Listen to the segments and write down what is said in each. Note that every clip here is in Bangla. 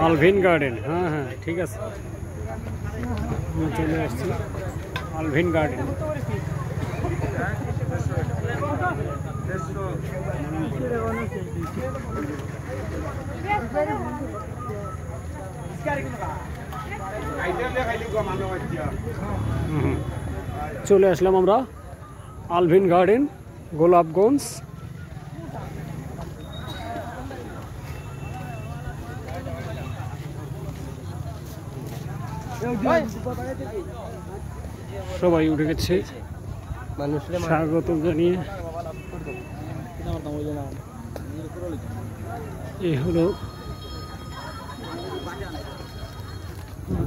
আলভিন গার্ডেন, হ্যাঁ হ্যাঁ ঠিক আছে, চলে আসছি আলভিন গার্ডেন। চলে আসলাম আমরা আলভিন গার্ডেন, গোলাপগঞ্জ। সবাই উঠে গেছে স্বাগত জানিয়ে। এই হলো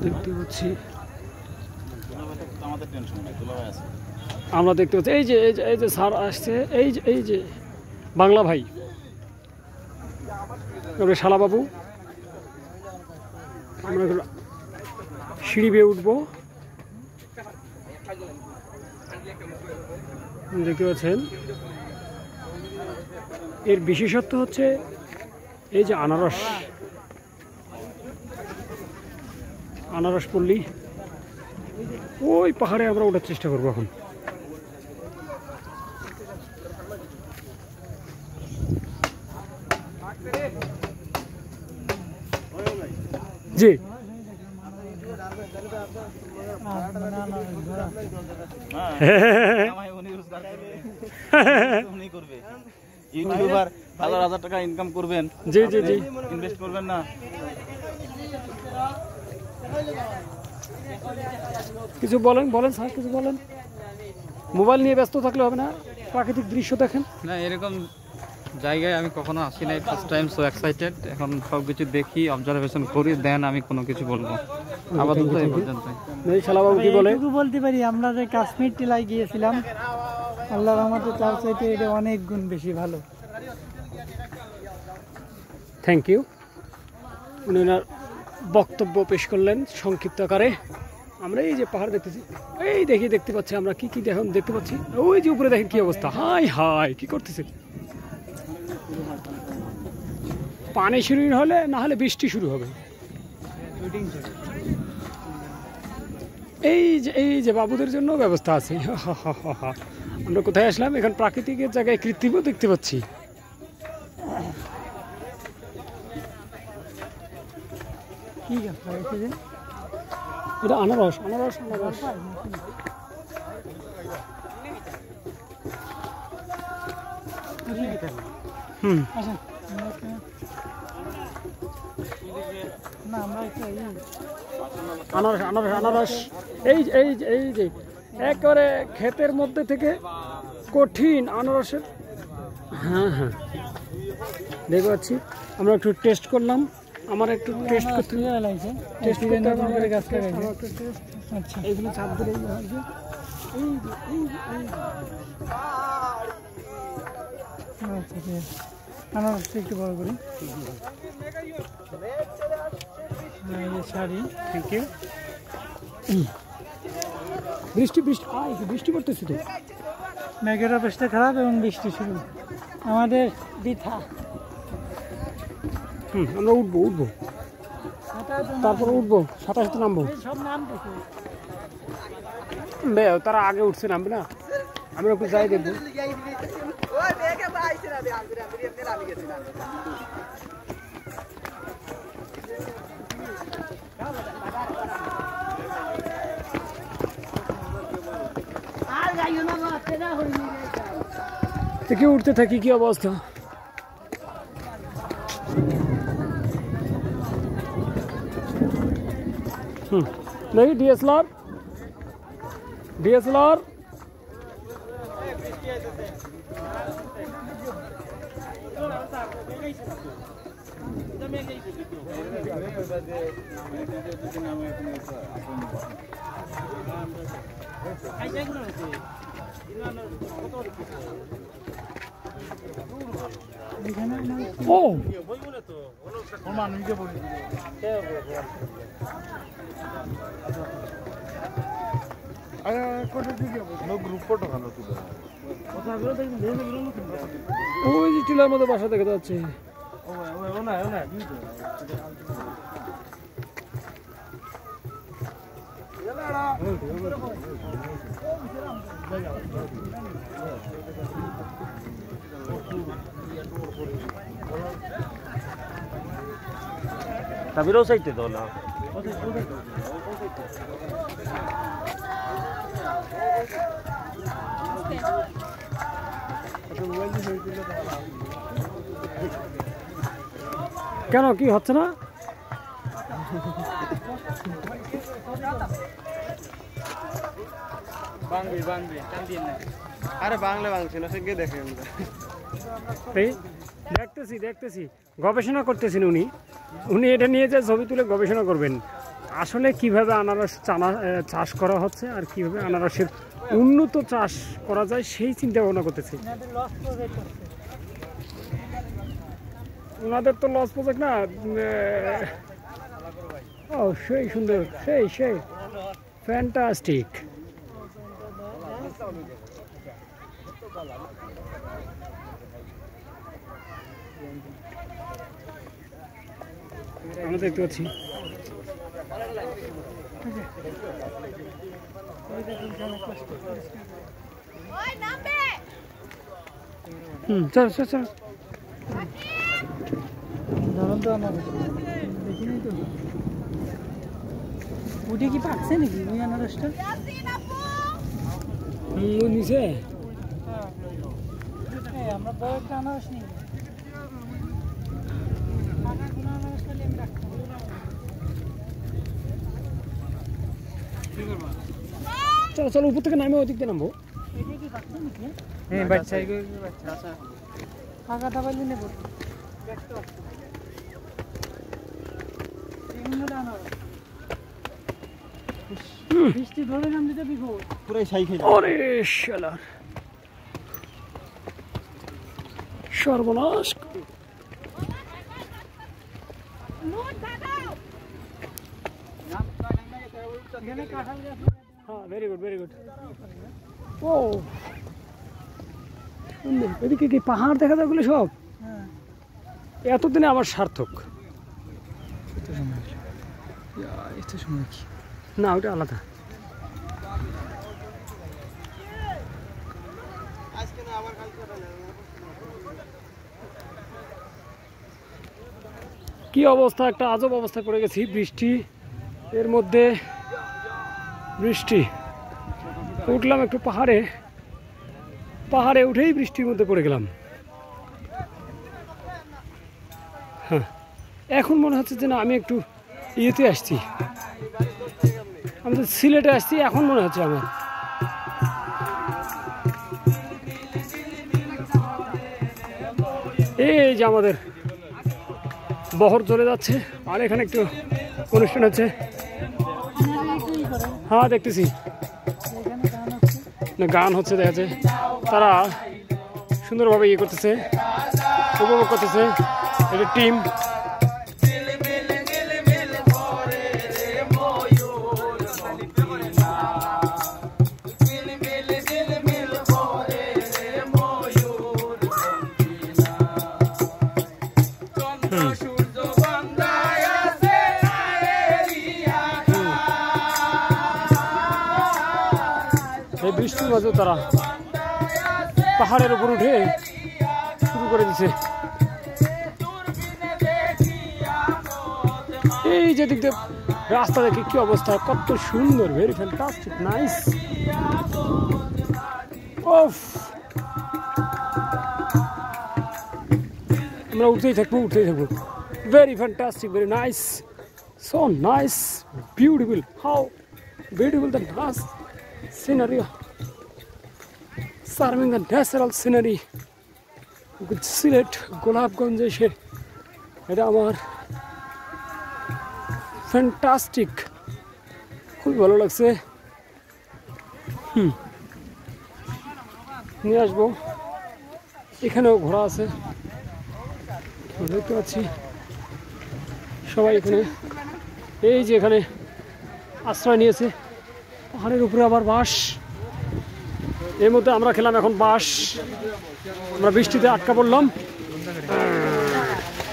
দেখতে পাচ্ছি, আমরা দেখতে পাচ্ছি এই যে এই যে স্যার আসছে, এই যে বাংলা ভাই, তারপরে শালাবাবু। আমরা সিঁড়ি বেয়ে উঠবো, দেখতে পাচ্ছেন। এর বিশেষত্ব হচ্ছে এই যে আনারস পল্লী। ওই পাহাড়ে আমরা ওঠার চেষ্টা করবো এখন। জি ইউটিউবার 1000 টাকা ইনকাম করবেন, জি জি জি, ইনভেস্ট করবেন না। কিছু বলেন স্যার, কিছু বলেন। মোবাইল নিয়ে ব্যস্ত থাকলে হবে না, প্রাকৃতিক দৃশ্য দেখেন। না, এরকম জায়গায় আমি কখনো আসি নাই, ফার্স্ট টাইম, সো এক্সাইটেড। এখন সব কিছু দেখি, অবজারভেশন করি, দেন আমি কোনো কিছু বলবো। আপাতত এই পর্যন্ত। শালাবাবু কি বলে? বলতে পারি, আমরা যে কাশ্মীর টিলায় গিয়েছিলাম, আল্লাহর রহমতে তার চাইতে এটা অনেক গুণ বেশি ভালো। Thank you. উনি ওনার বক্তব্য পেশ করলেন সংক্ষিপ্ত আকারে। আমরা এই যে পাহাড় দেখতেছি, এই দেখতে পাচ্ছি আমরা কি দেখতে পাচ্ছি। ওই যে উপরে দেখেন কি অবস্থা, হাই হাই কি করতেছে। পানি শুরু হলে, না হলে বৃষ্টি শুরু হবে। এই যে বাবুদের জন্য ব্যবস্থা আছে। আমরা কোথায় আসলাম? এখন প্রাকৃতিকের জায়গায় কৃত্রিমও দেখতে পাচ্ছি। কি গাছ লাগাইছে যে? এটা আনারস। আনারস এই যে একেবারে ক্ষেতের মধ্যে থেকে কঠিন আনারসের। হ্যাঁ হ্যাঁ দেখতে পাচ্ছি। আমরা একটু টেস্ট করলাম, আমার একটু টেস্ট করতে লাগছে। গাছ লাগাইছে। আচ্ছা, এইগুলো চাপ দিলে আনারসটা একটু বড় করি। Sari, thank you. বৃষ্টি পড়তেছে তো, মেঘের অবস্থা খারাপ এবং বৃষ্টি শুরু। আমাদের বৃথা। আমরা উঠবো, তারপরে উঠবো, 27 নামবো। সব নাম দেখো, তারা আগে উঠছে, নামবে না। আমরা একটু যাই দেখবো। থেকে উঠতে থাকি, কি অবস্থা। नहीं DSLR ও ওই যে টিলার মধ্যে বাসা দেখা যাচ্ছে। তাবিরও চাইতে দাও না কেন কি হচ্ছে না? আরে বাংলা বাংছে না সে দেখে দেখতেছি দেখতেছি গবেষণা করতেছেন উনি এটা নিয়ে যে ছবি তুলে গবেষণা করবেন আসলে কিভাবে আনারস চাষ করা হচ্ছে আর কিভাবে আনারসের উন্নত চাষ করা যায় সেই চিন্তা ভাবনা করতেছে। ওনাদের তো লস প্রজেক্ট না। ও সেই সুন্দর, সেই ফ্যান্টাস্টিক। আমরা দেখতে পাচ্ছি চল চল চল দেখিনি তো উঠে কি পাকছে নাকি ওই আনারসটা? নিচে আমরা বড় একটা আনারস নিই চলো চলো উপর থেকে নামে ওদিক দিয়ে নামবো। ফাঁকাটা পাইলে নেব। বৃষ্টি ধরে নাম দিতে বিপদ পুরাই সাইকেল। ওরে শালা সর্বনাশ। হ্যাঁ ভেরি গুড ভেরি গুড। ও এদিকে কি পাহাড় দেখা যায় ওগুলো সব? এতদিনে আমার সার্থক। না ওটা আলাদা। কি অবস্থা, একটা আজব অবস্থা করে গেছি। বৃষ্টি, এর মধ্যে বৃষ্টি। উঠলাম একটু পাহাড়ে, পাহাড়ে উঠেই বৃষ্টির মধ্যে পড়ে গেলাম। হ্যাঁ এখন মনে হচ্ছে যে না আমি একটু ইয়েতে আসছি, আমি তো সিলেটে আসছি এখন মনে হচ্ছে আমার। এই যে আমাদের বহর চলে যাচ্ছে আর এখানে একটু অনুষ্ঠান হচ্ছে। হ্যাঁ দেখতেছি না গান হচ্ছে, দেখা যাচ্ছে তারা সুন্দরভাবে ইয়ে করতেছে, উপভোগ করতেছে। এটা টিম। এই বৃষ্টির মাঝেও তারা পাহাড়ের উপর উঠে শুরু করে দিচ্ছে। এই যে দিক দিয়ে রাস্তা দেখে কি অবস্থা, কত সুন্দর, ভেরি ফ্যান্টাস্টিক, নাইস। ওফ আমরা উঠতেই থাকবো উঠতেই থাকবো। Very fantastic, very nice, so nice, beautiful. How beautiful the nice scenery, serving the natural scenery. Sylhet Golapganj এসে এটা আমার ফ্যান্টাস্টিক, খুবই ভালো লাগছে। নিয়ে আসবো। এখানেও ঘোড়া আছে দেখতে পাচ্ছি, সবাই এখানে এই যে এখানে আশ্রয় নিয়েছে। পাহাড়ের উপরে আবার বাঁশ, এর মধ্যে আমরা খেলাম এখন বাঁশ। আমরা বৃষ্টিতে আটকা পড়লাম।